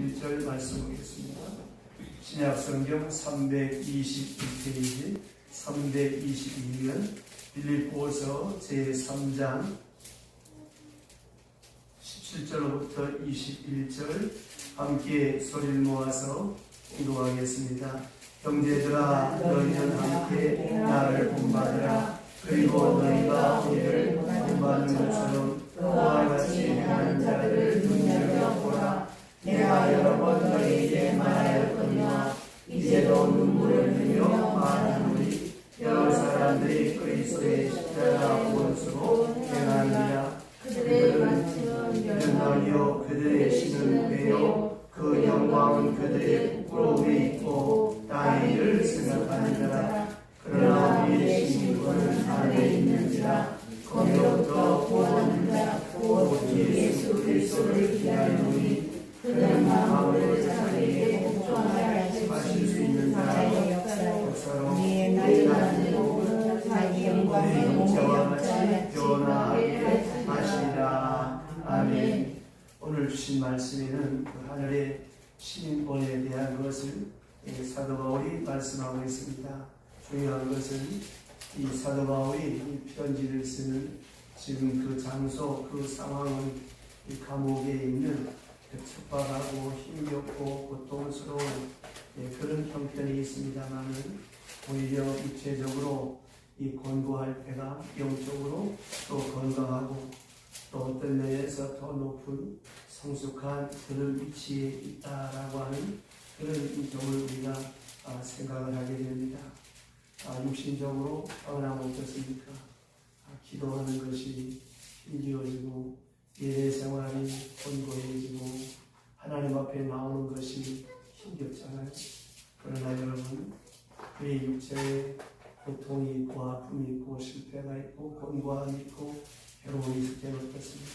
21절 말씀 보겠습니다. 신약성경 321페이지 322면 빌립보서 제3장 17절로부터 21절 함께 소리를 모아서 공독하겠습니다. 형제들아, 너희는 함께 나를 본받으라. 그리고 너희가 우리를 본받는 것처럼 그와 같이 행하는 자들을 눈여겨보라. 내가 여러 번 너희에게 말하였거니와 이제도 눈물을 흘려 말하노니 여러 사람들이 그리스도의 십자가 원수로 행하느니라. 그들은 영광이요 그들의 신은 왜요 그 영광은 그들의 부끄러움에 있고 땅의 일을 생각하느니라. 그러나 우리의 신분은 하늘에 있는지라. 거기로부터 구원하는 자 곧 예수 그리스도를 기다리노니 그는 마음으로 자기에게 복종하게 하실 수 있는 자의 역사로 우리의 나이가 들고 자기 영광의 영자와 같이 변화하게 하시리라. 아멘. 오늘 주신 말씀에는 그 하늘의 신인권에 대한 것을 사도 바울이 말씀하고 있습니다. 중요한 것은 이 사도 바울이 이 편지를 쓰는 지금 그 장소, 그 상황은 이 감옥에 있는 척박하고 힘겹고 고통스러운 그런 형편이 있습니다만은 오히려 육체적으로 이 권고할 때가 영적으로 또 건강하고 또 어떤 면에서 더 높은 성숙한 그런 위치에 있다라고 하는 그런 점을 우리가 생각을 하게 됩니다. 육신적으로 얼마나 어떻습니까? 기도하는 것이 힘겨워지고 예배 생활이 권고해지고 하나님 앞에 나오는 것이 힘겹잖아요. 그러나 여러분, 우리 육체에 고통이 있고 아픔이 있고 실패가 있고 권고함이 있고 괴로움이 있을 때는 어떻습니까?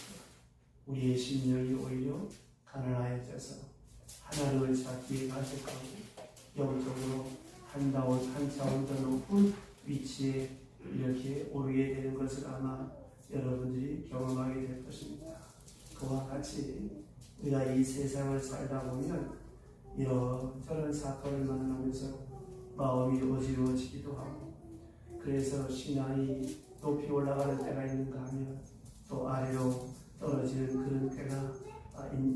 우리의 심령이 오히려 가난해져서 하나님을 찾기에 가득하고 영적으로 한 차원 더 높은 위치에 이렇게 오르게 되는 것을 아마 여러분들이 경험하게 될 것입니다. 그와 같이 우리가 이 세상을 살다 보면 이런저런 사건을 만나면서 마음이 어지러워지기도 하고 그래서 신앙이 높이 올라가는 때가 있는가 하면 또 아래로 떨어지는 그런 때가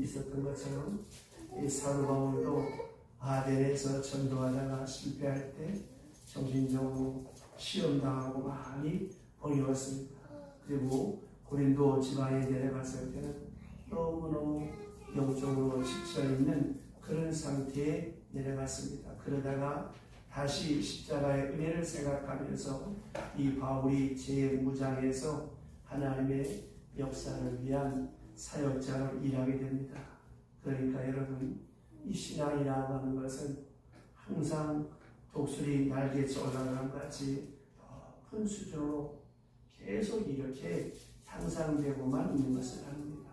있었던 것처럼 이 사도 바울도 아덴에서 전도하다가 실패할 때 정신적으로 시험당하고 많이 어려웠습니다. 그리고 고린도 지방에 내려갔을 때는 너무너무 영적으로 지쳐있는 그런 상태에 내려갔습니다. 그러다가 다시 십자가의 은혜를 생각하면서 이 바울이 제5장에서 하나님의 역사를 위한 사역자로 일하게 됩니다. 그러니까 여러분, 이 신앙이라고 하는 것은 항상 독수리 날개에 올라가는 같이 높은 수준으로 계속 이렇게 향상되고만 있는 것을 합니다.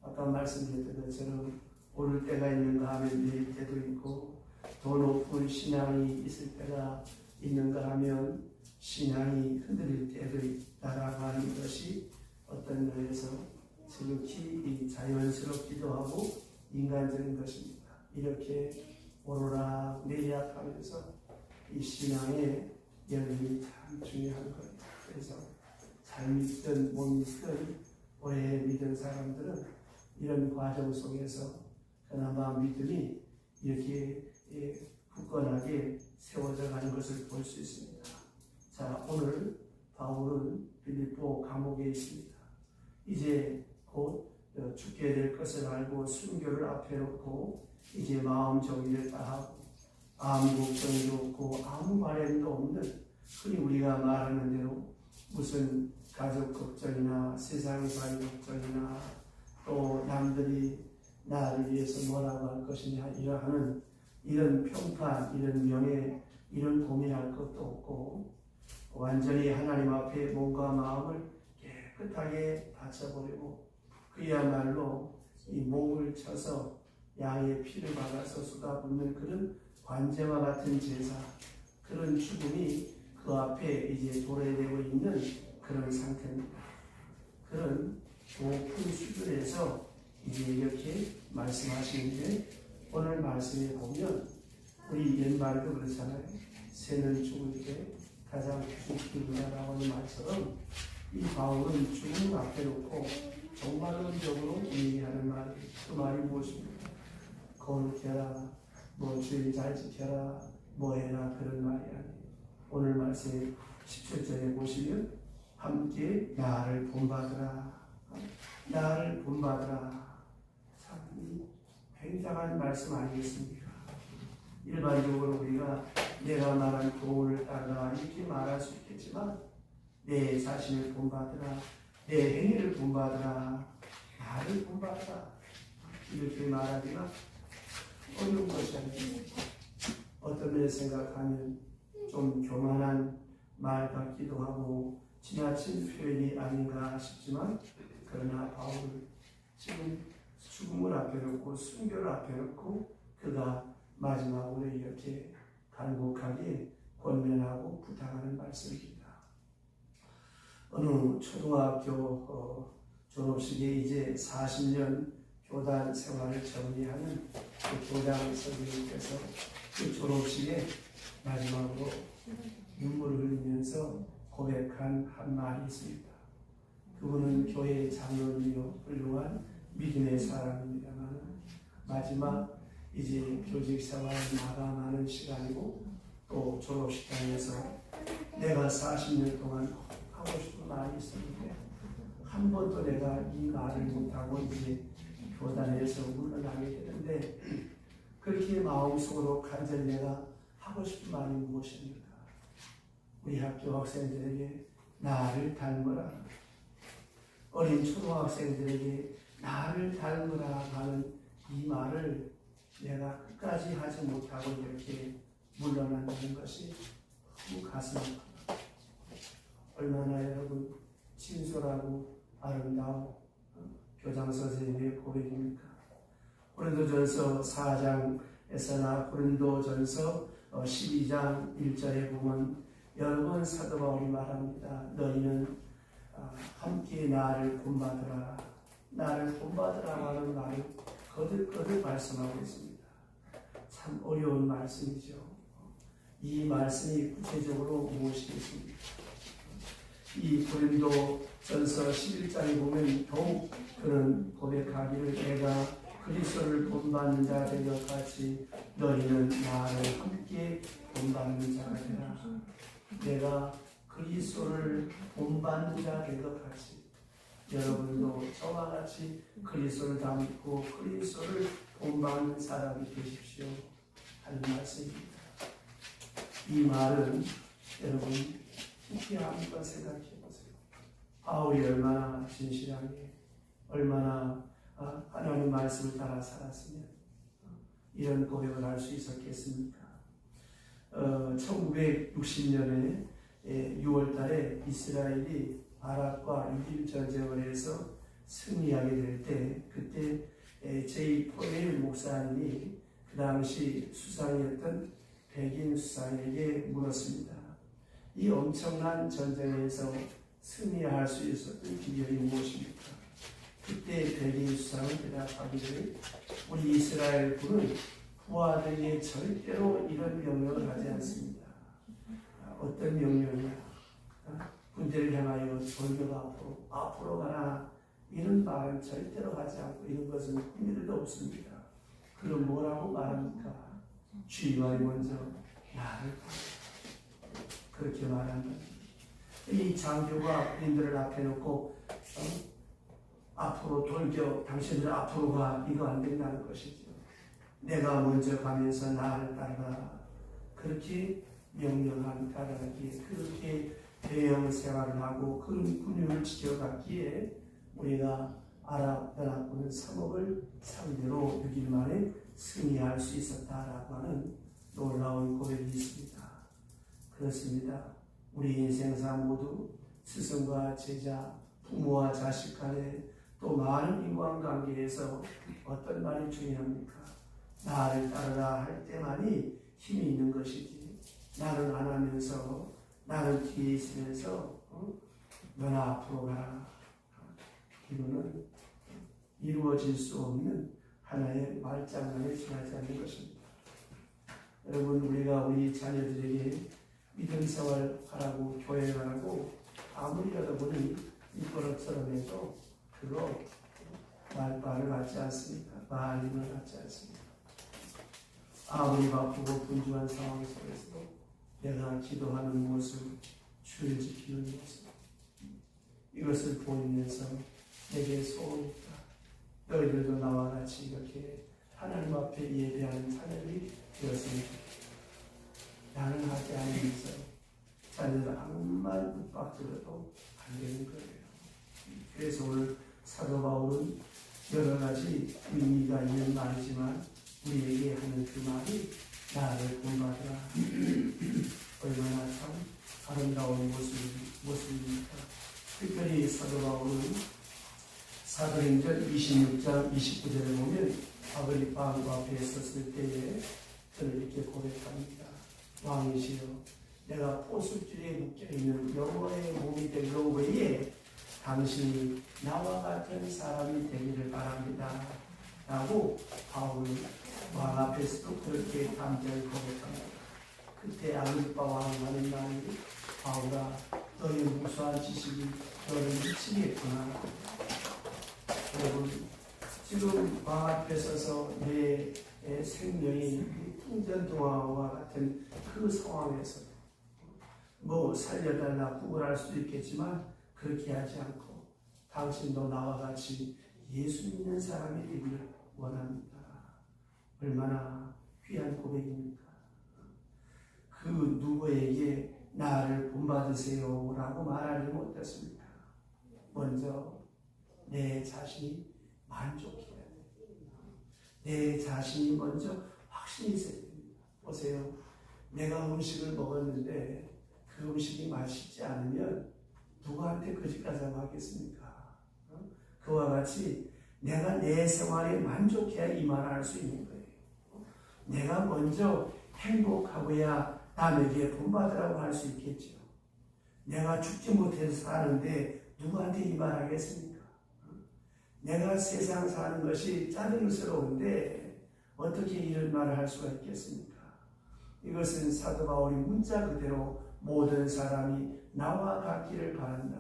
아까 말씀드렸던 것처럼 오를 때가 있는가 하면 내릴 때도 있고 더 높은 신앙이 있을 때가 있는가 하면 신앙이 흔들릴 때도 있다라고 하는 것이 어떤 면에서 지극히 자연스럽기도 하고 인간적인 것입니다. 이렇게 오르락 내리락 하면서 이 신앙의 열림이 참 중요한 거예요. 그래서 잘 믿든 못 믿든 오래 믿은 사람들은 이런 과정 속에서 그나마 믿음이 이렇게 굳건하게 세워져 가는 것을 볼 수 있습니다. 자, 오늘 바울은 빌립보 감옥에 있습니다. 이제 곧 죽게 될 것을 알고 순교를 앞에 놓고 이제 마음 정리를 다 하고 아무 걱정도 없고 아무 바램도 없는 흔히 우리가 말하는 대로 무슨 가족 걱정이나 세상사의 걱정이나 또 남들이 나를 위해서 뭐라고 할 것이냐 이러한 이런 평판, 이런 명예, 이런 고민할 것도 없고 완전히 하나님 앞에 몸과 마음을 깨끗하게 바쳐버리고 그야말로 이 목을 쳐서 양의 피를 받아서 쏟아붓는 그런 관제와 같은 제사, 그런 죽음이 그 앞에 이제 도래되고 있는 그런 상태입니다. 그런 높은 수준에서 이제 이렇게 말씀하시는데 오늘 말씀에 보면 우리 옛말에도 그렇잖아요. 새는 죽을 때 가장 죽기구나라고 하는 말처럼 이 바울은 죽음을 앞에 놓고 종말론적으로 얘기하는 말, 그 말이 무엇입니까? 거룩해라, 뭐 주일 잘 지켜라, 뭐 해라 그런 말이 아니에요. 오늘 말씀 17절에 보시면 함께 나를 본받으라, 나를 본받으라. 참 굉장한 말씀 아니겠습니까? 일반적으로 우리가 내가 말한 교훈을 따르라 이렇게 말할 수 있겠지만 내 자신을 본받으라, 내 행위를 본받으라, 나를 본받으라 이렇게 말하기가 어려운 것이 아닙니다. 어떤 면에 생각하면 좀 교만한 말 같기도 하고 지나친 표현이 아닌가 싶지만 그러나 바울은 지금 죽음을 앞에 놓고 순교를 앞에 놓고 그가 마지막으로 이렇게 간곡하게 권면하고 부탁하는 말씀입니다. 어느 초등학교 졸업식에 이제 40년 교단 생활을 정리하는 그 교장 선생님께서 그 졸업식에 마지막으로 눈물을 흘리면서 고백한 한 말이 있습니다. 그분은 교회 장로이요 훌륭한 믿음의 사람입니다만 마지막 이제 교직 생활을 마감하는 시간이고 또 졸업식장에서 내가 40년 동안 하고 싶은 말이 있었는데 한 번도 내가 이 말을 못하고 이제 교단에서 물러나게 되는데 그렇게 마음속으로 간절히 내가 하고 싶은 말이 무엇입니까? 우리 학교 학생들에게 나를 닮으라, 어린 초등학생들에게 나를 닮으라 하는 이 말을 내가 끝까지 하지 못하고 이렇게 물러난다는 것이 너무 가슴 아픕니다. 얼마나 여러분 진솔하고 아름다운 교장 선생님의 고백입니까? 고린도전서 4장에서나 고린도전서 12장 1절에 보면 여러 번 사도 바울이 말합니다. 너희는 함께 나를 본받으라, 나를 본받으라 하는 말을 거듭거듭 말씀하고 있습니다. 참 어려운 말씀이죠. 이 말씀이 구체적으로 무엇이겠습니까? 이 고린도전서 11장에 보면 더욱 그런 고백하기를 내가 그리스도를 본받는 자 된 것 같이 너희는 나를 함께 본받는 자가 되라. 내가 그리스도를 본받는 자 된 것 같이 여러분도 저와 같이 그리스도를 닮고 그리스도를 본받는 사람이 되십시오 하는 말씀입니다. 이 말은 여러분 깊이 한번 생각해 보세요. 바울이 얼마나 진실하게 얼마나 하나님 말씀을 따라 살았으면 이런 고백을 할 수 있었겠습니까? 1960년에 6월 달에 이스라엘이 아랍과 6.1 전쟁을 해서 승리하게 될 때 그때 제이 포엘 목사님이 그 당시 수상이었던 백인 수상에게 물었습니다. 이 엄청난 전쟁에서 승리할 수 있었던 비결이 무엇입니까? 그때 백인 수상은 대답하기를 우리 이스라엘 군은 부하들에게 절대로 이런 명령을 하지 않습니다. 어떤 명령이냐? 군대를 향하여 돌격 앞으로 가라 이런 말은 절대로 하지 않고 이런 것은 흥미도 없습니다. 그럼 뭐라고 말합니까? 주의관이 먼저 나를 그렇게 말한다. 이 장교가 군인들을 앞에 놓고 앞으로 돌격, 당신들 앞으로 가, 이거 안 된다는 것이죠. 내가 먼저 가면서 나를 따르라. 그렇게 명령한 따르기에 그렇게 대형 생활을 하고 그런 군율을 지켜갔기에 우리가 아랍 연합군은 3억을 상대로 6일 만에 승리할 수 있었다라고 하는 놀라운 고백이 있습니다. 그렇습니다. 우리 인생사 모두 스승과 제자, 부모와 자식 간에 또 많은 인간관계에서 어떤 말이 중요합니까? 나를 따르라 할 때만이 힘이 있는 것이지 나는 안 하면서 나는 뒤에 있으면서 너나 앞으로 가라. 이거는 이루어질 수 없는 하나의 말장난에 지나지 않는 것입니다. 여러분, 우리가 우리 자녀들에게 믿음 생활하라고 교회 가라고 아무리 여러분이 이버릇처럼 해도 그거 말빨을 받지 않습니다. 말림을 받지 않습니다. 아무리 바쁘고 분주한 상황 속에서도 내가 기도하는 모습, 주를 지키는 모습, 이것을 보이면서 내게 소원이 있다. 너희들도 나와 같이 이렇게 하나님 앞에 예배하는 자녀들이 되었으면 좋겠다. 나는 하지 않으면서 자녀들 아무만 윽박질러도 안 되는 거예요. 그래서 오늘 사도 바울은 여러 가지 의미가 있는 말이지만 우리에게 하는 그 말이 나를 본받으라. 얼마나 참 아름다운 모습입니까? 특별히 사도 바울은 사도행전 26장 29절을 보면 아그리파 왕 앞에 섰을 때에 그를 이렇게 고백합니다. 왕이시여, 내가 포술줄에 묶여있는 여호와의 몸이 될 로고에 당신이 나와 같은 사람이 되기를 바랍니다. 라고 바울은 왕 앞에서도 그렇게 담대하게 고백합니다. 그때 아그리파 왕 하는 말이 바울아, 너의 무수한 지식이 너를 미치겠구나. 여러분, 지금 왕 앞에 서서 내 생명이 풍전등화와 같은 그 상황에서 뭐 살려달라 구걸할 수도 있겠지만 그렇게 하지 않고 당신도 나와 같이 예수 믿는 사람이 되기를 원합니다. 얼마나 귀한 고백입니까? 그 누구에게 나를 본받으세요 라고 말하지 못했습니다. 먼저 내 자신이 만족해야 됩니다. 내 자신이 먼저 확신이 있어야 됩니다. 보세요. 내가 음식을 먹었는데 그 음식이 맛있지 않으면 누구한테 거짓가장 하겠습니까? 그와 같이 내가 내 생활에 만족해야 이 말을 할 수 있는 거예요. 내가 먼저 행복하고야 남에게 본받으라고 할 수 있겠죠. 내가 죽지 못해서 사는데 누구한테 이 말 하겠습니까? 내가 세상 사는 것이 짜증스러운데 어떻게 이런 말을 할 수가 있겠습니까? 이것은 사도 바울이 문자 그대로 모든 사람이 나와 같기를 바란다.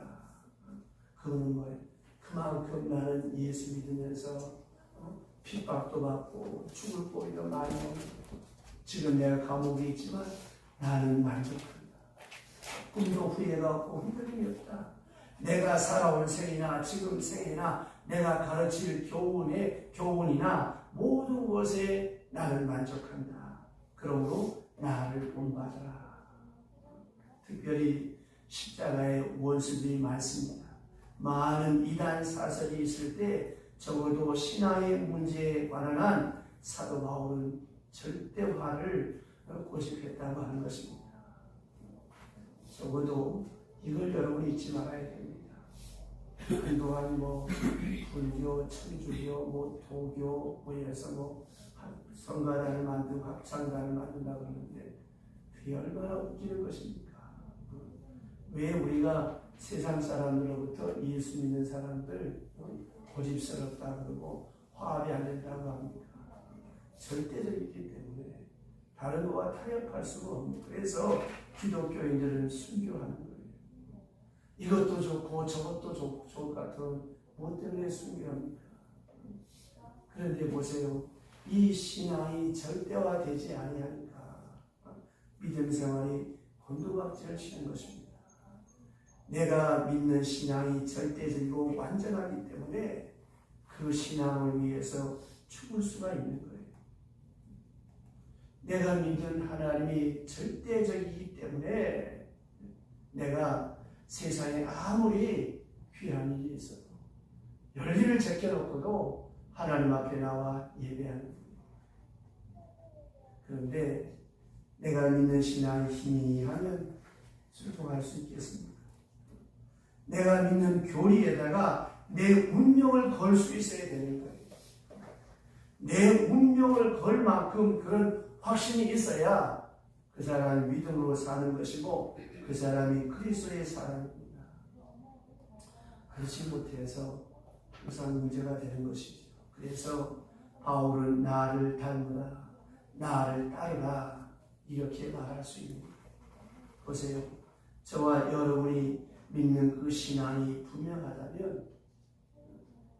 그거는 뭐예요? 그만큼 나는 예수 믿으면서 핍박도 받고 죽을 고리도 많이 오고 지금 내가 감옥에 있지만 나는 만족한다. 꿈도 후회가 없고 흔들림이 없다. 내가 살아온 생이나 지금 생이나 내가 가르칠 교훈이나 모든 것에 나는 만족한다. 그러므로 나를 본받아라. 특별히 십자가의 원수들이 많습니다. 많은 이단 사설이 있을 때 적어도 신앙의 문제에 관한 사도 바울은 절대화를 고집했다고 하는 것입니다. 적어도 이걸 여러분이 잊지 말아야 됩니다. 그동안 불교, 천주교, 도교 해서 성가단을 만들고 합창단을 만든다고 그러는데 그게 얼마나 웃기는 것입니까? 왜 우리가 세상 사람들로부터 예수 믿는 사람들 고집스럽다 그러고 화합이 안 된다고 합니까? 절대적이기 때문에 다른 거와 타협할 수가 없는, 그래서 기독교인들은 순교하는 거예요. 이것도 좋고 저것도 좋을 것 같은 뭐 때문에 순교합니까? 그런데 보세요. 이 신앙이 절대화되지 아니하니까 믿음 생활이 곤두박질을 치는 것입니다. 내가 믿는 신앙이 절대적이고 완전하기 때문에 그 신앙을 위해서 죽을 수가 있는 거예요. 내가 믿는 하나님이 절대적이기 때문에 내가 세상에 아무리 귀한 일이 있어도 열리를 제껴놓고도 하나님 앞에 나와 예배하는 거예요. 그런데 내가 믿는 신앙이 희미하면 슬퍼할 수 있겠습니까? 내가 믿는 교리에다가 내 운명을 걸 수 있어야 되는 거예요. 내 운명을 걸 만큼 그런 확신이 있어야 그 사람이 믿음으로 사는 것이고 그 사람이 그리스도의 사람입니다. 그렇지 못해서 항상 문제가 되는 것이죠. 그래서 바울은 나를 닮으라, 나를 따르라 이렇게 말할 수 있는 거예요. 보세요. 저와 여러분이 믿는 그 신앙이 분명하다면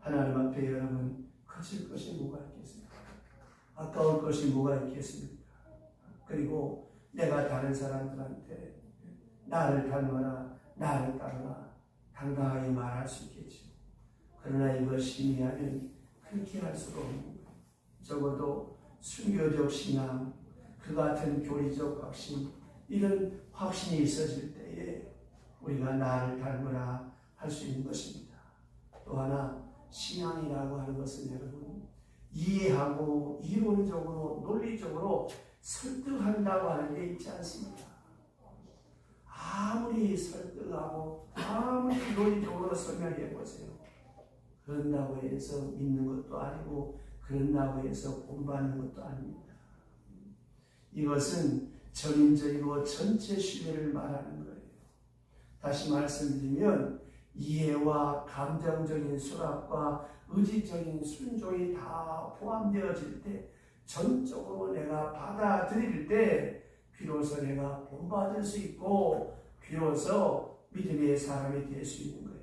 하나님 앞에 여러분 거칠 것이 뭐가 있겠습니까? 아까울 것이 뭐가 있겠습니까? 그리고 내가 다른 사람들한테 나를 닮아라, 나를 따르라 당당하게 말할 수 있겠죠. 그러나 이걸 심의하면 그렇게 할 수가 없는 거예요. 적어도 순교적 신앙, 그 같은 교리적 확신, 이런 확신이 있어질 때에 우리가 나를 닮으라 할 수 있는 것입니다. 또 하나 신앙이라고 하는 것은 여러분 이해하고 이론적으로 논리적으로 설득한다고 하는 게 있지 않습니다. 아무리 설득하고 아무리 논리적으로 설명해 보세요. 그런다고 해서 믿는 것도 아니고 그런다고 해서 본받는 것도 아닙니다. 이것은 전인적이고 전체 신뢰를 말하는 거예요. 다시 말씀드리면 이해와 감정적인 수락과 의지적인 순종이 다 포함되어질 때 전적으로 내가 받아들일 때 비로소 내가 본받을 수 있고 비로소 믿음의 사람이 될 수 있는 거예요.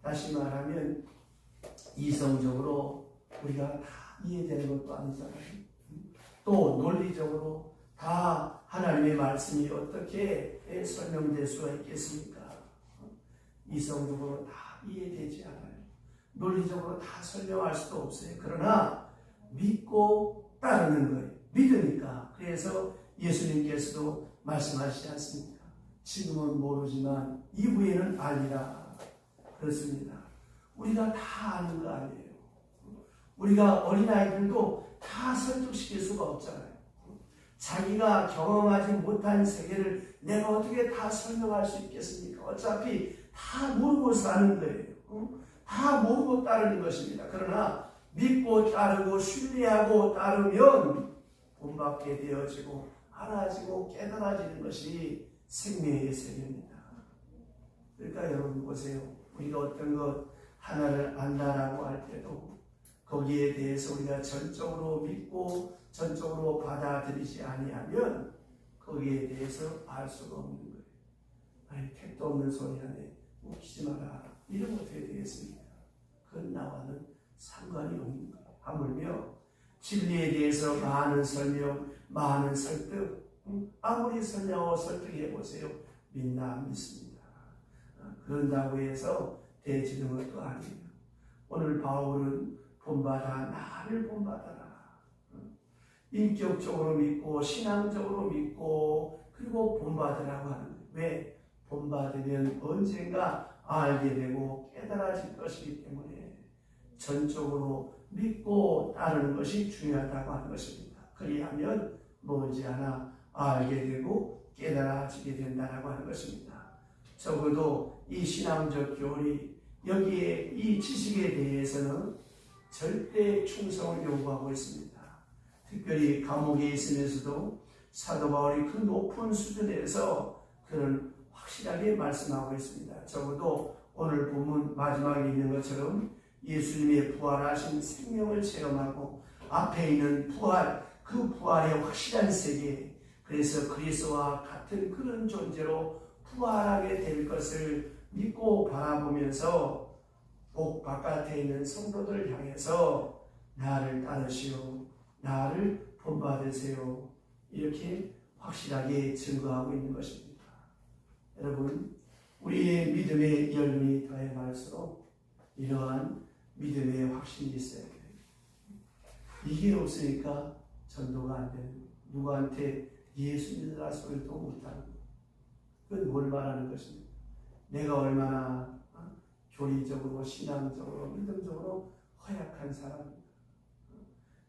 다시 말하면 이성적으로 우리가 다 이해되는 것도 아니잖아요. 또 논리적으로 다 하나님의 말씀이 어떻게 설명될 수가 있겠습니까? 이성적으로 다 이해되지 않아요. 논리적으로 다 설명할 수도 없어요. 그러나 믿고 따르는 거예요. 믿으니까. 그래서 예수님께서도 말씀하시지 않습니까? 지금은 모르지만 이후에는 알리라. 그렇습니다. 우리가 다 아는 거 아니에요. 우리가 어린아이들도 다 설득시킬 수가 없잖아요. 자기가 경험하지 못한 세계를 내가 어떻게 다 설명할 수 있겠습니까? 어차피 다 모르고 사는 거예요. 다 모르고 따르는 것입니다. 그러나 믿고 따르고 신뢰하고 따르면 본받게 되어지고 알아지고 깨달아지는 것이 생명의 세계입니다. 그러니까 여러분 보세요. 우리가 어떤 것 하나를 안다라고 할 때도 거기에 대해서 우리가 전적으로 믿고 전적으로 받아들이지 아니하면 거기에 대해서 알 수가 없는 거예요. 아니 택도 없는 소리 하네. 웃기지 마라. 이러면 어떻게 되겠습니까? 그건 나와는 상관이 없는 거예요. 하물며 진리에 대해서 많은 설명, 많은 설득, 아무리 설명하고 설득해 보세요. 믿나 안 믿습니다. 그런다고 해서 되지는 것도 아니에요. 오늘 바울은 본받아 나를 본받아라. 인격적으로 믿고 신앙적으로 믿고 그리고 본받으라고 하는 거예요. 왜? 본받으면 언젠가 알게 되고 깨달아질 것이기 때문에 전적으로 믿고 따르는 것이 중요하다고 하는 것입니다. 그리하면 머지않아 알게 되고 깨달아지게 된다고 하는 것입니다. 적어도 이 신앙적 교리, 여기에 이 지식에 대해서는 절대 충성을 요구하고 있습니다. 특별히 감옥에 있으면서도 사도 바울이 그 높은 수준에서 그런 확실하게 말씀하고 있습니다. 적어도 오늘 본문 마지막에 있는 것처럼 예수님의 부활하신 생명을 체험하고 앞에 있는 부활, 그 부활의 확실한 세계, 그래서 그리스도와 같은 그런 존재로 부활하게 될 것을 믿고 바라보면서 복 바깥에 있는 성도들을 향해서 나를 따르시오, 나를 본받으세요, 이렇게 확실하게 증거하고 있는 것입니다. 여러분, 우리의 믿음의 열매이 더해갈수록 이러한 믿음의 확신이 있어야 돼요. 이게 없으니까 전도가 안 되는 거예요. 누구한테 예수 믿으라 소리도 못하는 거예요. 그건 뭘 말하는 것입니까? 내가 얼마나 교리적으로, 신앙적으로, 믿음적으로 허약한 사람입니다.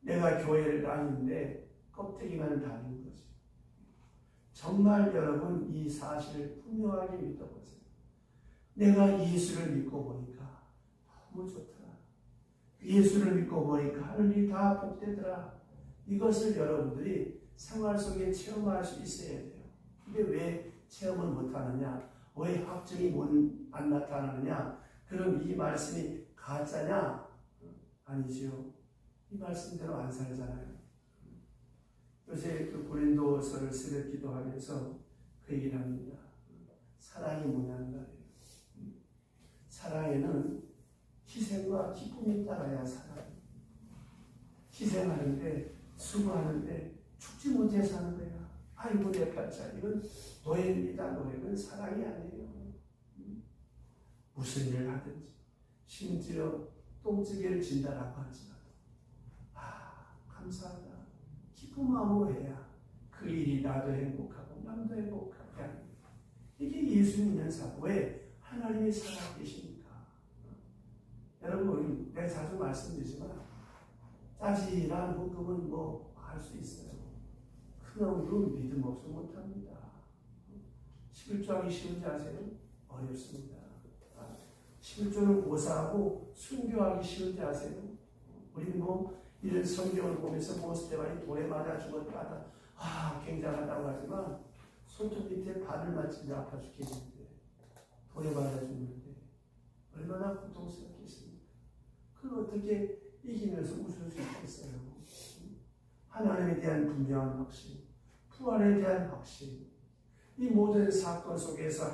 내가 교회를 다니는데 껍데기만 다니는 거죠. 정말 여러분 이 사실을 분명하게 믿어보세요. 내가 예수를 믿고 보니까 너무 좋더라. 예수를 믿고 보니까 하늘이 다 복되더라. 이것을 여러분들이 생활 속에 체험할 수 있어야 돼요. 근데 왜 체험을 못하느냐? 왜 확증이 안 나타나느냐? 그럼 이 말씀이 가짜냐? 아니지요. 이 말씀대로 안 살잖아요. 요새 그 고린도서를 새벽 기도하면서 그 얘기를 합니다. 사랑이 뭐냐는 말이에요. 사랑에는 희생과 기쁨이 따라야 사랑이에요. 희생하는데, 수고하는데 죽지 못해서 하는 거야. 아이고 내 팔자. 이건 노예입니다. 노예는 사랑이 아니에요. 무슨 일을 하든지, 심지어 똥찌개를 진다라고 할지라도 감사하다, 기쁜 마음으로 해야 그 일이 나도 행복하고 남도 행복하게 하는 거예요. 이게 예수 믿는 사람. 왜? 하나님이 살아계시니까. 여러분, 내가 자주 말씀드리지만 짜질한 헌금은 뭐 할 수 있어요. 큰 헌금 믿음 없으면 못합니다. 11조 하기 쉬운지 아세요? 어렵습니다. 11조는 고사하고 순교하기 쉬운지 아세요? 우리는 뭐 이런 성경을 보면서 모세대만이 돌에 맞아 죽었다 굉장하다고 하지만 손톱 밑에 발을 맞추는데 아파 죽겠는데 돌에 맞아 죽는데 얼마나 고통스럽겠습니까? 그걸 어떻게 이기면서 웃을 수 있겠어요? 하나님에 대한 분명한 확신, 부활에 대한 확신, 이 모든 사건 속에서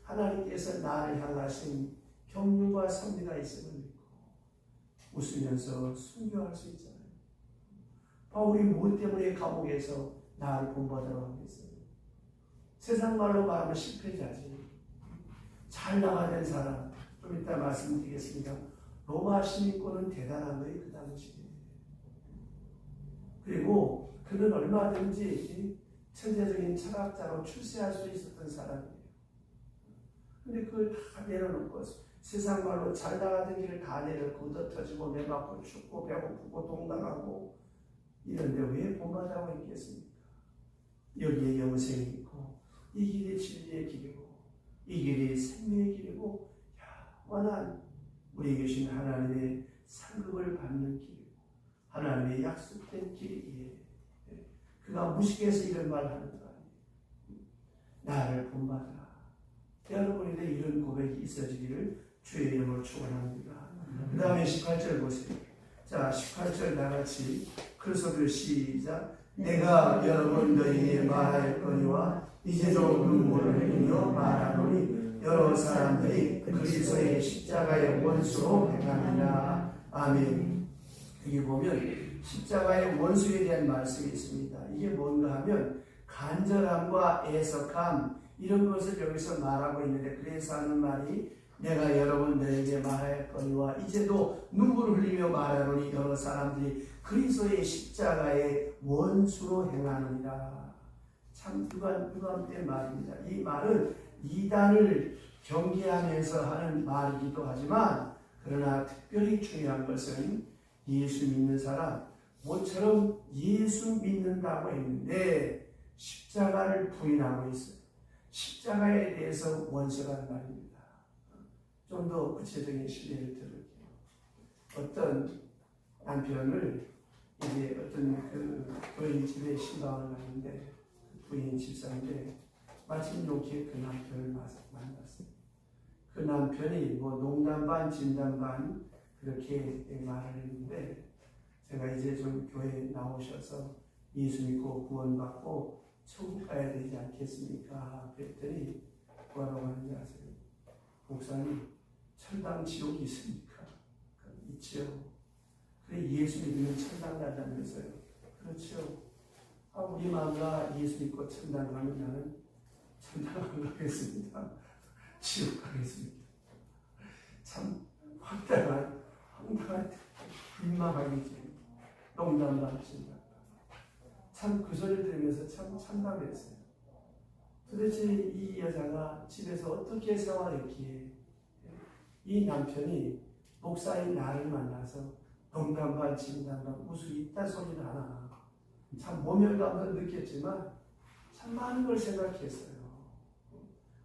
하나님께서 나를 향하신 경륜과 섭리가 있음을 믿고 웃으면서 순교할 수 있잖아요. 바울이 무엇 때문에 감옥에서 나를 본받으라고 하겠어요? 세상 말로 말하면 실패자지. 잘 나가는 사람, 좀 이따 말씀드리겠습니다. 로마 시민권은 대단한 거예요, 그 당시에. 그리고 그는 얼마든지 천재적인 철학자로 출세할 수 있었던 사람이에요. 근데 그걸 다 내려놓고 세상 말로 잘 나가던 길을 다 내려놓고 얻어터지고 매 맞고 춥고 배고프고 동당하고 이런데 왜 본받으라고 했겠습니까? 여기에 영생이 있고 이 길이 진리의 길이고 이 길이 생명의 길이고 영원한 우리에게 주신 하나님의 상급을 받는 길이고 하나님의 약속된 길이기에 그가 무식해서 이런 말을 하는 거 아니에요. 나를 본받아라. 여러분에게 이런 고백이 있어지기를 주의 이름으로 축원합니다. 그 다음에 18절 보세요. 자, 18절 나같이 큰 소리로 시작. 내가 여러분 너희에게 말하였거니와 이제도 눈물을 흘리며 말하노니 여러 사람들이 그리스도의 십자가의 원수로 행하느니라. 아멘. 여기 보면 십자가의 원수에 대한 말씀이 있습니다. 이게 뭔가 하면 간절함과 애석함 이런 것을 여기서 말하고 있는데 그래서 하는 말이 내가 여러분 너에게 말하였거니와 이제도 눈물을 흘리며 말하노니 여러 사람들이 그리스도의 십자가의 원수로 행하느니라. 참 유감된 말입니다. 이 말은 이단을 경계하면서 하는 말이기도 하지만 그러나 특별히 중요한 것은 예수 믿는 사람 모처럼 예수 믿는다고 했는데 십자가를 부인하고 있어요. 십자가에 대해서 원수라는 말입니다. 좀 더 구체적인 실례를 들을게요. 어떤 남편을 이제 어떤 그 부인 집에 신방을 갔는데 그 부인 집사인데 마침 이렇게 그 남편을 만났어요. 그 남편이 뭐 농담 반 진담 반 그렇게 말을 했는데 제가 이제 좀 교회에 나오셔서 예수 믿고 구원받고 천국 가야 되지 않겠습니까? 그랬더니 뭐라고 하는지 아세요? 목사님, 천당 지옥이 있습니까? 있지요. 그래 예수 믿으면 천당 간다면서요. 그렇죠. 우리 마음과 예수 믿고 천당 가면 나는 천당 안 가겠습니다. 지옥 가겠습니다. 참 황당한 민망하겠지. 농담 반진다. 참 그 소리를 들으면서 참 참담했어요. 도대체 이 여자가 집에서 어떻게 생활했기에 이 남편이 목사인 나를 만나서 농담 반 진담 반 웃을 있다 소리를 하나. 참 모멸감도 느꼈지만 참 많은 걸 생각했어요.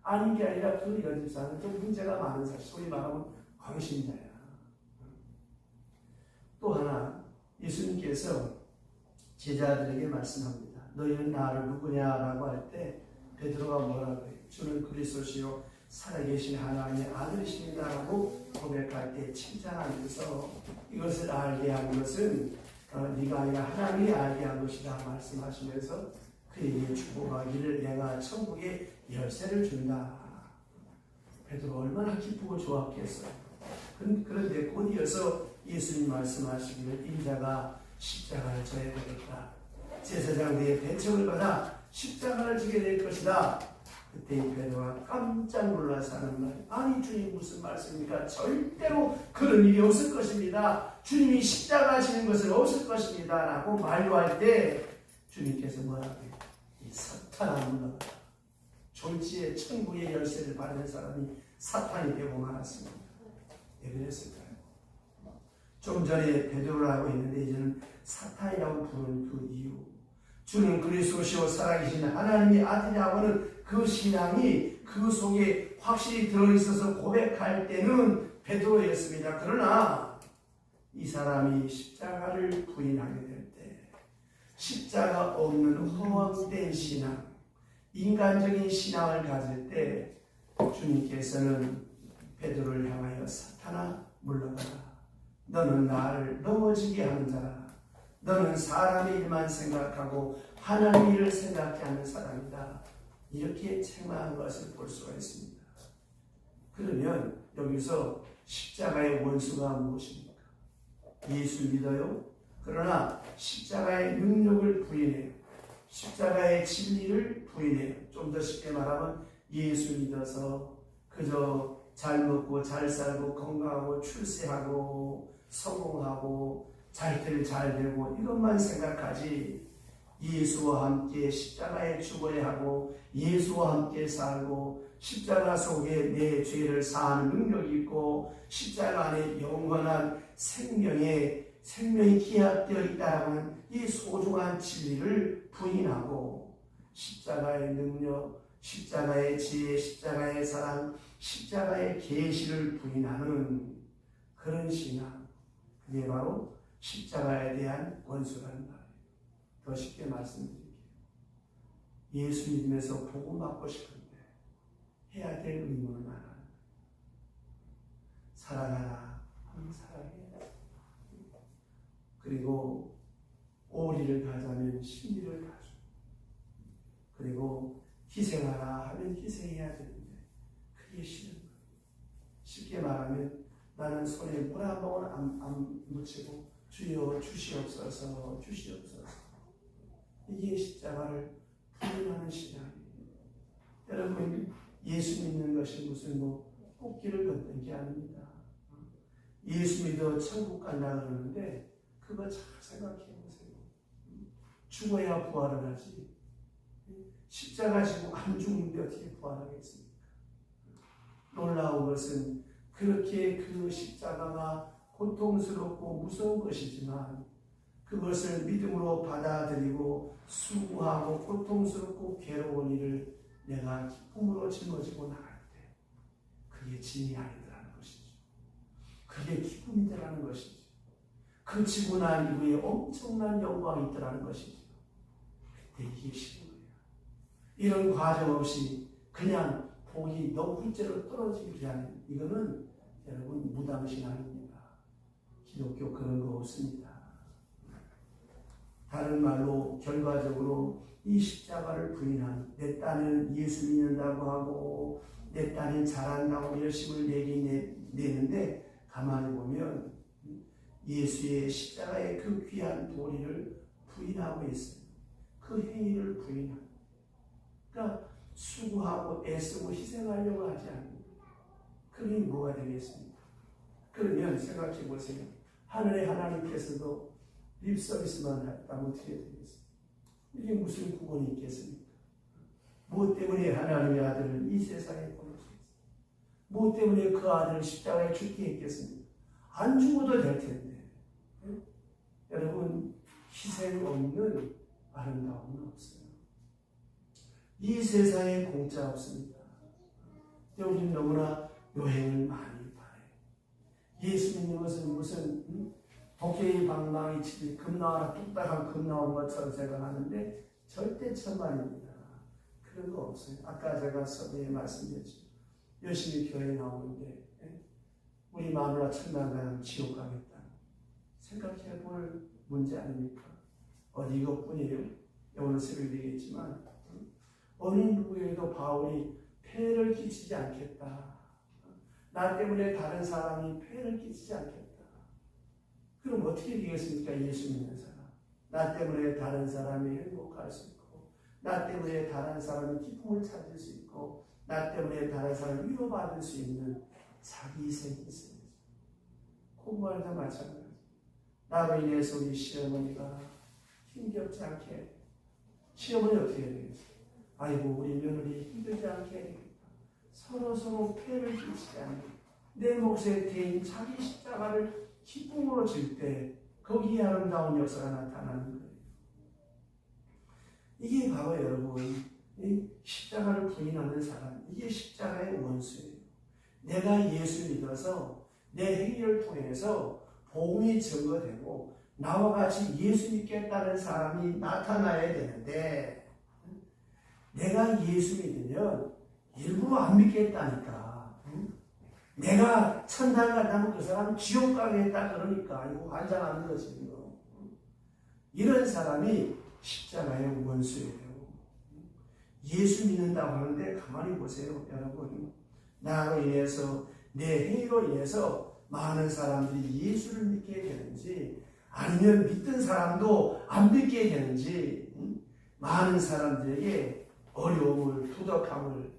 아닌 게 아니라 그 여집사는 좀 문제가 많은 사실. 소위 말하면 광신자야. 또 하나 예수님께서 제자들에게 말씀합니다. 너희는 나를 누구냐라고 할 때 베드로가 뭐라고 해요? 주는 그리스도시요 살아계신 하나님의 아들이십니다라고 고백할 때 칭찬하면서 이것을 알게 한 것은 네가 아니라 하나님이 알게 한 것이다 말씀하시면서 그에게 축복하기를 내가 천국의 열쇠를 준다. 베드로 얼마나 기쁘고 좋았겠어요. 그런데 곧 이어서 예수님 말씀하시기를 인자가 십자가를 져야 되겠다. 제사장들의 배척을 받아 십자가를 지게 될 것이다. 그때 베드로가 깜짝 놀라서 하는 말, 아니 주님 무슨 말씀입니까? 절대로 그런 일이 없을 것입니다. 주님이 십자가 지는 것은 없을 것입니다 라고 만류할 때 주님께서 뭐라고 해요? 이 사탄아 물러가라. 졸지에 천국의 열쇠를 받는 사람이 사탄이 되고 말았습니다. 왜 그랬을까요? 좀 전에 베드로라고 했는데 이제는 사탄이라고 부르는 그 이유, 주는 그리스도시요 살아계신 하나님의 아들이라고는 그 신앙이 그 속에 확실히 들어있어서 고백할 때는 베드로였습니다. 그러나 이 사람이 십자가를 부인하게 될 때, 십자가 없는 허황된 신앙, 인간적인 신앙을 가질 때 주님께서는 베드로를 향하여 사탄아 물러가라. 너는 나를 넘어지게 하는 자라. 너는 사람의 일만 생각하고 하나님의 일을 생각지 않는 사람이다. 이렇게 책망한 것을 볼 수가 있습니다. 그러면 여기서 십자가의 원수가 무엇입니까? 예수 믿어요. 그러나 십자가의 능력을 부인해요. 십자가의 진리를 부인해요. 좀 더 쉽게 말하면 예수 믿어서 그저 잘 먹고 잘 살고 건강하고 출세하고 성공하고 자기들 잘 되고 이것만 생각하지, 예수와 함께 십자가에 죽어야 하고 예수와 함께 살고 십자가 속에 내 죄를 사하는 능력이 있고 십자가 안에 영원한 생명이 기약되어 있다는 이 소중한 진리를 부인하고 십자가의 능력, 십자가의 지혜, 십자가의 사랑, 십자가의 계시를 부인하는 그런 신앙, 그게 바로 십자가에 대한 원수라는 말이에요. 더 쉽게 말씀드릴게요. 예수 믿으면서 복음 받고 싶은데 해야 될 의무는 하나, 사랑하라 하면 사랑해. 그리고 오리를 가자면 신리를 가져. 그리고 희생하라 하면 희생해야 되는데 그게 싫은 거예요. 쉽게 말하면 나는 손에 물 한 방울 안 묻히고 주여 주시옵소서 주시옵소서. 이게 십자가를 부인하는 신앙이에요. 여러분, 예수 믿는 것이 무슨 꽃길을 걷는 게 아닙니다. 예수 믿어 천국 간다 그러는데 그거 잘 생각해 보세요. 죽어야 부활을 하지. 십자가 지고 안 죽는데 어떻게 부활하겠습니까? 놀라운 것은 그렇게 그 십자가가 고통스럽고 무서운 것이지만 그것을 믿음으로 받아들이고 수고하고 고통스럽고 괴로운 일을 내가 기쁨으로 짊어지고 나갈 때 그게 짐이 아니더라는 것이죠. 그게 기쁨이더라는 것이죠. 그 지고 난 이후에 엄청난 영광이 있더라는 것이죠. 그때 이게 싫은 거예요. 이런 과정 없이 그냥 복이 너굴째로 떨어지기 위한 이거는 여러분 무당신앙입니다. 기독교 그런 거 없습니다. 다른 말로 결과적으로 이 십자가를 부인한 내 딸은 예수 믿는다고 하고 내 딸은 잘한다고 열심을 내는데 가만히 보면 예수의 십자가의 그 귀한 도리를 부인하고 있어요. 그 행위를 부인하고, 그러니까 수고하고 애쓰고 희생하려고 하지 않는, 그게 뭐가 되겠습니까? 그러면 생각해 보세요. 하늘의 하나님께서도 립서비스만 했다면 어떻게 되겠습니까? 이게 무슨 구원이 있겠습니까? 무엇 때문에 하나님의 아들을 이 세상에 보내셨습니까? 무엇 때문에 그 아들을 십자가에 죽게 했겠습니까? 안 죽어도 될 텐데. 네? 여러분, 희생 없는 아름다움은 없어요. 이 세상에 공짜 없습니다. 우리는 너무나 여행을 많이 바래요. 예수 믿는 것은 무슨 도깨비 방망이 치듯 금나와라 뚝딱한 금 나온 것처럼 생각하는데 절대 천만입니다. 그런 거 없어요. 아까 제가 서두에 말씀드렸죠. 열심히 교회 나오는데 우리 마누라 천당 가면 지옥 가겠다. 생각해 볼 문제 아닙니까? 어디 이것뿐이에요. 오늘 새벽에 얘기했지만 어느 누구에게도 바울이 폐를 끼치지 않겠다. 나 때문에 다른 사람이 폐를 끼치지 않겠다. 그럼 어떻게 되겠습니까? 예수 믿는 사람. 나 때문에 다른 사람이 행복할 수 있고, 나 때문에 다른 사람이 기쁨을 찾을 수 있고, 나 때문에 다른 사람을 위로받을 수 있는 자기 희생이 있어야죠. 공부하다 마찬가지. 나로 인해서 우리 시어머니가 힘겹지 않게, 시어머니 어떻게 해야 되겠어요? 아이고 우리 며느리 힘들지 않게 해야겠다. 서로 폐를 끼치지 않게 내 몫에 대인 자기 십자가를 기쁨으로 질 때 거기에 아름다운 역사가 나타나는 거예요. 이게 바로 여러분 이 십자가를 부인하는 사람, 이게 십자가의 원수예요. 내가 예수 믿어서 내 행위를 통해서 복음이 증거되고 나와 같이 예수 믿겠다는 사람이 나타나야 되는데 내가 예수 믿으면 일부러 안 믿겠다니까. 내가 천당 간다면 그 사람 지옥 가겠다 그러니까 이거 환장하는 거지. 이런 사람이 십자가의 원수예요. 예수 믿는다고 하는데 가만히 보세요. 여러분 나로 인해서 내 행위로 인해서 많은 사람들이 예수를 믿게 되는지 아니면 믿던 사람도 안 믿게 되는지 많은 사람들에게 어려움을, 부덕함을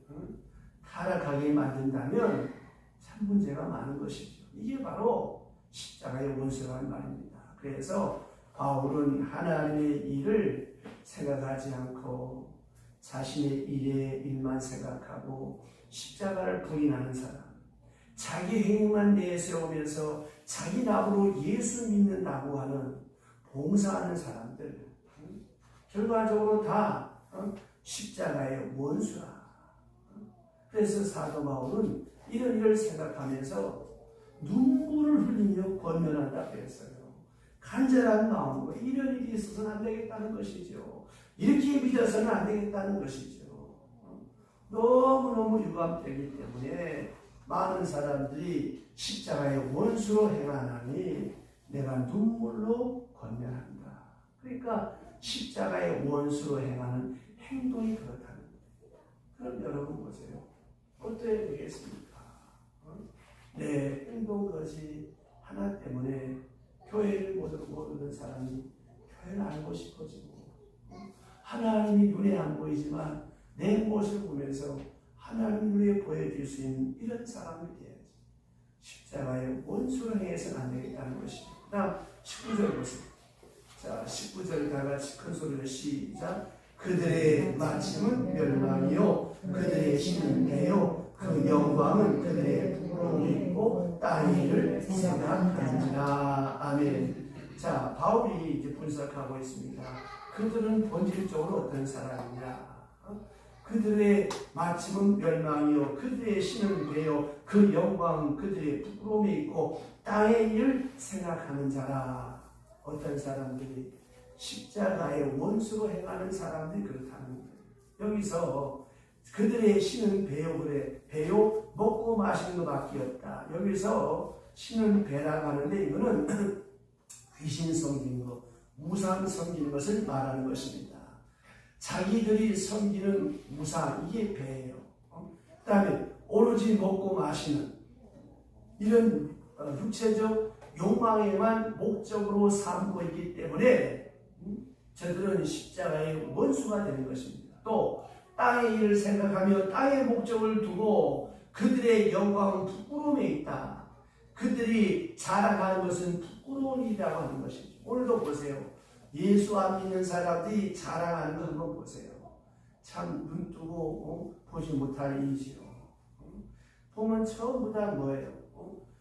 타락하게 만든다면 참 문제가 많은 것이죠. 이게 바로 십자가의 원수라는 말입니다. 그래서 바울은 하나님의 일을 생각하지 않고 자신의 일만 생각하고 십자가를 부인하는 사람, 자기 행위만 내세우면서 자기 나무로 예수 믿는다고 하는 봉사하는 사람들 결과적으로 다 십자가의 원수라. 그래서 사도 바울은 이런 일을 생각하면서 눈물을 흘리며 권면한다 그랬어요. 간절한 마음으로 이런 일이 있어서는 안 되겠다는 것이죠. 이렇게 믿어서는 안 되겠다는 것이죠. 너무너무 유감되기 때문에 많은 사람들이 십자가의 원수로 행하나니 내가 눈물로 권면한다. 그러니까 십자가의 원수로 행하는 행동이 그렇다는 거예요. 그럼 여러분 보세요. 어떻게 되겠습니까? 내 행동 것이 하나 때문에 교회를 못 오는 사람이 교회를 알고 싶어지고 하나님이 눈에 안 보이지만 내 모습을 보면서 하나님 눈에 보여줄 수 있는 이런 사람이 돼야지. 십자가의 원수로 행해서는 안 되겠다는 것입니다. 그 다음 19절 보세요. 자, 19절 다 같이 큰 소리로 시작. 그들의 마침은 멸망이요 그들의 힘은 배요 그 영광은 그들의 부끄러움이 있고 땅의 일을 생각하니라. 아멘. 자, 바울이 이제 분석하고 있습니다. 그들은 본질적으로 어떤 사람이냐? 그들의 마침은 멸망이요 그들의 신은 배요 그 영광은 그들의 부끄러움이 있고 땅의 일을 생각하는 자라. 어떤 사람들이 십자가의 원수로 행하는 사람들이 그렇다는 거예요. 여기서 그들의 신은 배요 그래. 배요 먹고 마시는 것밖에 없다. 여기서 신은 배라고 하는데 이거는 귀신 섬기는 것, 우상 섬기는 것을 말하는 것입니다. 자기들이 섬기는 우상, 이게 배예요. 그 다음에 오로지 먹고 마시는 이런 육체적 욕망에만 목적으로 삼고 있기 때문에 저들은 십자가의 원수가 되는 것입니다. 또 땅의 일을 생각하며 땅의 목적을 두고 그들의 영광은 부끄러움에 있다. 그들이 자랑하는 것은 부끄러운 일이라고 하는 것이죠. 오늘도 보세요. 예수 안 믿는 사람들이 자랑하는 것 한번 보세요. 참 눈 뜨고 보지 못할 일이지요. 보면 전부 다 뭐예요?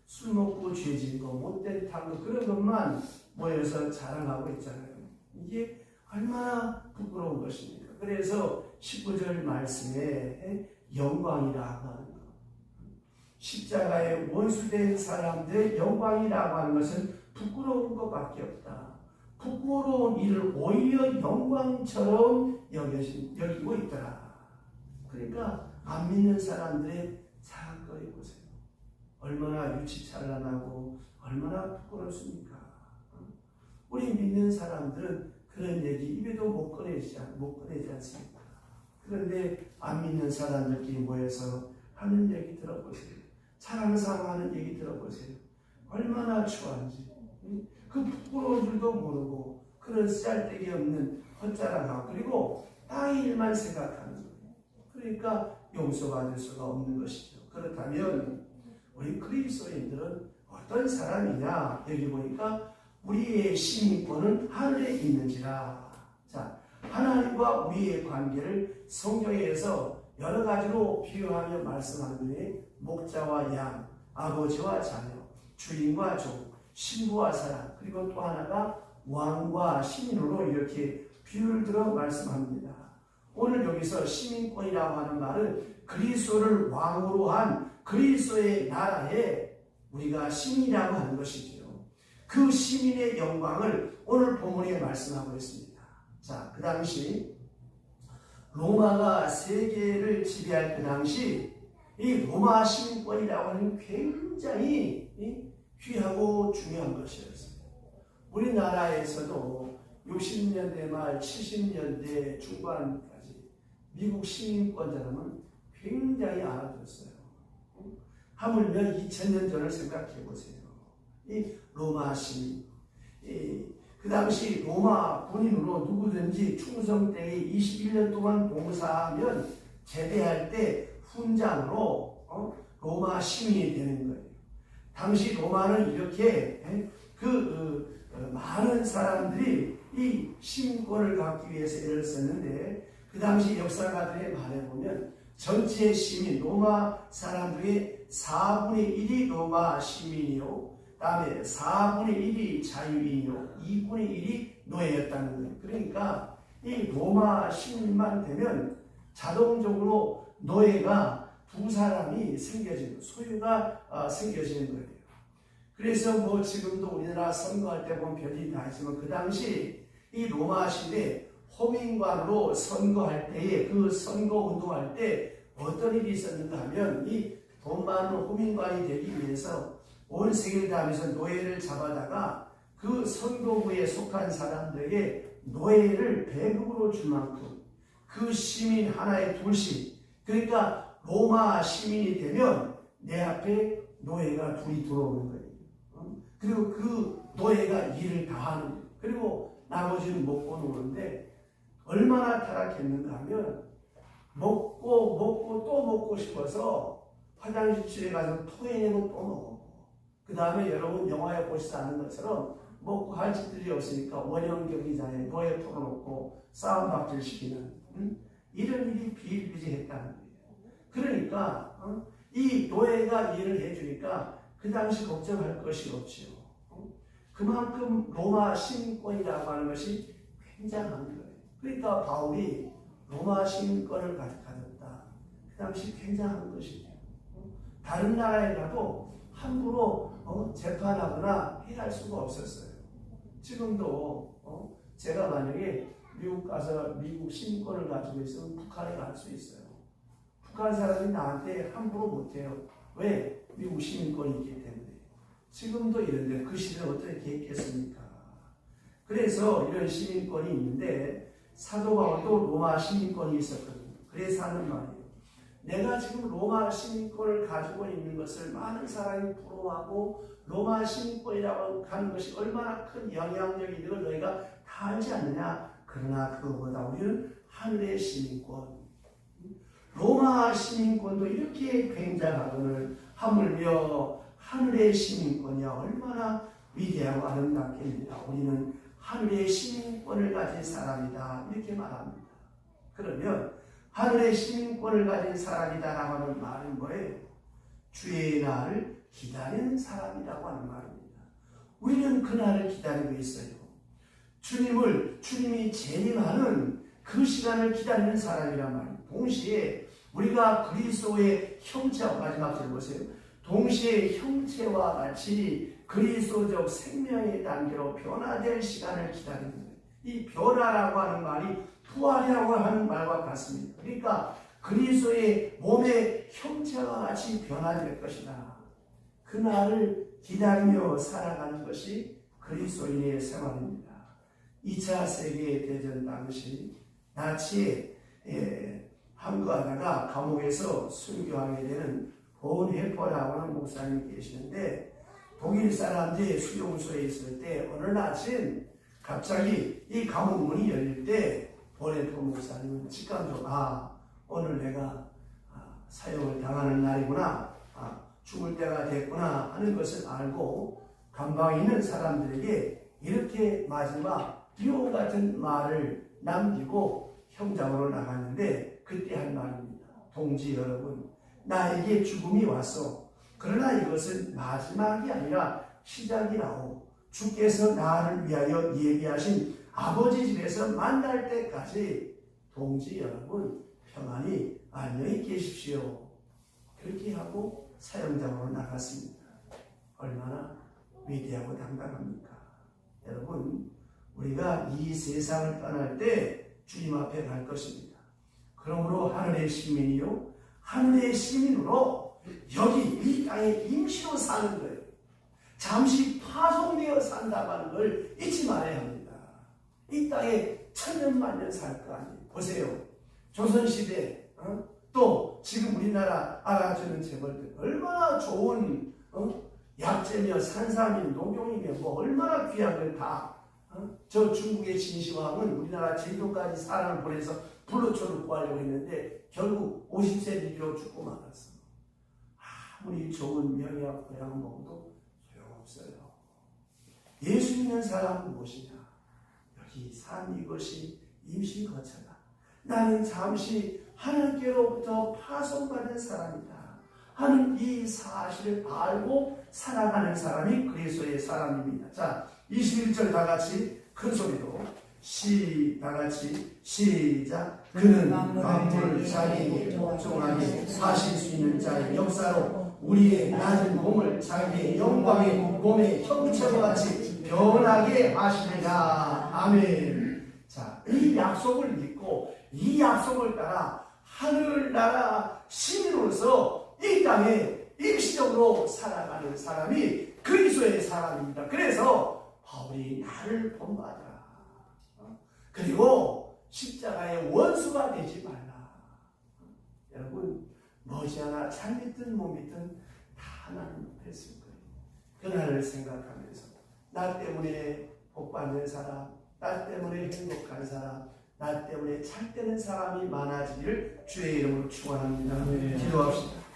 술 먹고 죄진 거, 못된 탕거 그런 것만 모여서 자랑하고 있잖아요. 이게 얼마나 부끄러운 것입니까? 그래서 19절 말씀에 영광이라고 하는 것, 십자가의 원수된 사람들의 영광이라고 하는 것은 부끄러운 것밖에 없다. 부끄러운 일을 오히려 영광처럼 여기고 있더라. 그러니까 안 믿는 사람들의 자랑거리 보세요. 얼마나 유치찬란하고 얼마나 부끄럽습니까? 우리 믿는 사람들은 그런 얘기 입에도 못 꺼내지 않습니까? 그런데 안 믿는 사람들끼리 모여서 하는 얘기 들어보세요. 차랑상하는 얘기 들어보세요. 얼마나 추한지. 그 부끄러운 줄도 모르고 그런 쌀데기 없는 헛자랑하고 그리고 땅의 일만 생각하는 거예요. 그러니까 용서받을 수가 없는 것이죠. 그렇다면 우리 그리스도인들은 어떤 사람이냐? 여기 보니까 우리의 시민권은 하늘에 있는지라. 자, 하나님과 우리의 관계를 성경에서 여러 가지로 비유하며 말씀하는 목자와 양, 아버지와 자녀, 주인과 종, 신부와 사람, 그리고 또 하나가 왕과 시민으로 이렇게 비유를 들어 말씀합니다. 오늘 여기서 시민권이라고 하는 말은 그리스도를 왕으로 한 그리스도의 나라에 우리가 시민이라고 하는 것이지요. 그 시민의 영광을 오늘 본문에 말씀하고 있습니다. 자, 그 당시 로마가 세계를 지배할 그 당시 이 로마 시민권이라고 하는 굉장히 귀하고 중요한 것이었어요. 우리나라에서도 60년대 말 70년대 중반까지 미국 시민권자라면 굉장히 알아들었어요. 하물며 2000년 전을 생각해 보세요. 이 로마 시민, 그 당시 로마 군인으로 누구든지 충성되게 21년 동안 봉사하면 제대할 때 훈장으로 로마 시민이 되는 거예요. 당시 로마는 이렇게 많은 사람들이 이 시민권을 갖기 위해서 애를 썼는데 그 당시 역사가들의 말에 보면 전체 시민, 로마 사람들의 4분의 1이 로마 시민이요. 다음에 4분의 1이 자유인이요. 2분의 1이 노예였다는 거예요. 그러니까 이 로마 시민만 되면 자동적으로 노예가 두 사람이 생겨지는, 소유가 생겨지는 거예요. 그래서 뭐 지금도 우리나라 선거할 때 보면 별일이 다 있지만 그 당시 이 로마 시대 호민관으로 선거할 때에 그 선거 운동할 때 어떤 일이 있었는가 하면 이 돈 많은 호민관이 되기 위해서 온 세계를 다니면서 노예를 잡아다가 그 선거구에 속한 사람들에게 노예를 배급으로 줄 만큼 그 시민 하나에 둘씩, 그러니까 로마 시민이 되면 내 앞에 노예가 둘이 들어오는 거예요. 그리고 그 노예가 일을 다 하는 거예요. 그리고 나머지는 먹고 노는데 얼마나 타락했는가 하면 먹고 또 먹고 싶어서 화장실에 가서 토해내고 또 먹어. 그 다음에 여러분 영화에 보시지 않은 것처럼 먹고 할 짓들이 없으니까 원형 경기장에 노예 풀어놓고 싸움박질 시키는 이런 일이 비일비재했다는 거예요. 그러니까 이 노예가 일을 해주니까 그 당시 걱정할 것이 없지요. 그만큼 로마 시민권이라고 하는 것이 굉장한 거예요. 그러니까 바울이 로마 시민권을 가졌다. 그 당시 굉장한 것이죠. 다른 나라에 가도 함부로 재판하거나 해할 수가 없었어요. 지금도 제가 만약에 미국 가서 미국 시민권을 가지고 있으면 북한에 갈 수 있어요. 북한 사람이 나한테 함부로 못해요. 왜? 미국 시민권이 있기 때문에. 지금도 이런데 그 시대는 어떻게 했겠습니까? 그래서 이런 시민권이 있는데 사도 바울도 로마 시민권이 있었거든요. 그래서 하는 말이에요. 내가 지금 로마 시민권을 가지고 있는 것을 많은 사람이 부러워하고 로마 시민권이라고 하는 것이 얼마나 큰 영향력이 있는 걸 너희가 다 알지 않느냐? 그러나 그것보다 우리는 하늘의 시민권, 로마 시민권도 이렇게 굉장하거늘 하물며 하늘의 시민권이야 얼마나 위대하고 아름답겠느냐. 우리는 하늘의 시민권을 가진 사람이다 이렇게 말합니다. 그러면 하늘의 시민권을 가진 사람이다라고 하는 말은 뭐예요? 주의 날을 기다리는 사람이라고 하는 말입니다. 우리는 그 날을 기다리고 있어요. 주님이 재림하는 그 시간을 기다리는 사람이란 말이에요. 동시에 우리가 그리스도의 형체와 마지막 절 보세요. 동시에 형체와 같이 그리스도적 생명의 단계로 변화될 시간을 기다리는 거예요. 이 변화라고 하는 말이 부활이라고 하는 말과 같습니다. 그러니까 그리스도의 몸의 형체와 같이 변화될 것이다. 그 날을 기다리며 살아가는 것이 그리스도인의 생활입니다. 2차 세계대전 당시 나치에 항거하다가 감옥에서 순교하게 되는 본헤퍼라고 하는 목사님이 계시는데, 독일 사람들이 수용소에 있을 때 어느 날 아침 갑자기 이 감옥 문이 열릴 때 본헤퍼 목사님은 직감적으로 오늘 내가 사형을 당하는 날이구나, 죽을 때가 됐구나 하는 것을 알고 감방에 있는 사람들에게 이렇게 마지막 유혹 같은 말을 남기고 형장으로 나갔는데, 그때 한 말입니다. 동지 여러분, 나에게 죽음이 왔어. 그러나 이것은 마지막이 아니라 시작이라오. 주께서 나를 위하여 예비하신 아버지 집에서 만날 때까지 동지 여러분 평안히 안녕히 계십시오. 그렇게 하고 사형장으로 나갔습니다. 얼마나 위대하고 당당합니까? 여러분, 우리가 이 세상을 떠날 때 주님 앞에 갈 것입니다. 그러므로 하늘의 시민이요, 하늘의 시민으로 여기 이 땅에 임시로 사는 거예요. 잠시 파송되어 산다고 하는 걸 잊지 말아야 합니다. 이 땅에 천년만년 살 거 아니에요. 보세요. 조선시대, 또 지금 우리나라 알아주는 재벌들 얼마나 좋은 약재며 산삼이며 녹용이며 뭐 얼마나 귀한 걸 다, 저 중국의 진시황은 우리나라 제주도까지 사람을 보내서 불로초를 구하려고 했는데 결국 50세 비기로 죽고 말았어. 아무리 좋은 명약 고향 먹어도 소용없어요. 예수 믿는 사람은 무엇이냐? 여기 삶 이것이 임시 거처다. 나는 잠시 하나님께로부터 파송받은 사람이다 하는 이 사실을 알고 살아가는 사람이 그리스도의 사람입니다. 자, 21절 다 같이 큰 소리로 다 같이 시작. 그는 만물을 자기에게 복종하게 하실 수 있는 자의 역사로 우리의 낮은 몸을 자기의 영광의 몸의 형체와 같이 변하게 하시리라. 아멘. 자, 이 약속을 믿고 이 약속을 따라 하늘나라 시민으로서 이 땅에 임시적으로 살아가는 사람이 그리스도의 사람입니다. 그래서 바울이 나를 본받아라. 그리고 십자가의 원수가 되지 말라. 여러분, 머지않아 잘 믿든 못 믿든 다 하나님 앞에 있을 거예요. 그날을 생각하면서 나 때문에 복받는 사람, 나 때문에 행복한 사람, 나 때문에 잘 되는 사람이 많아지기를 주의 이름으로 축원합니다. 기도합시다.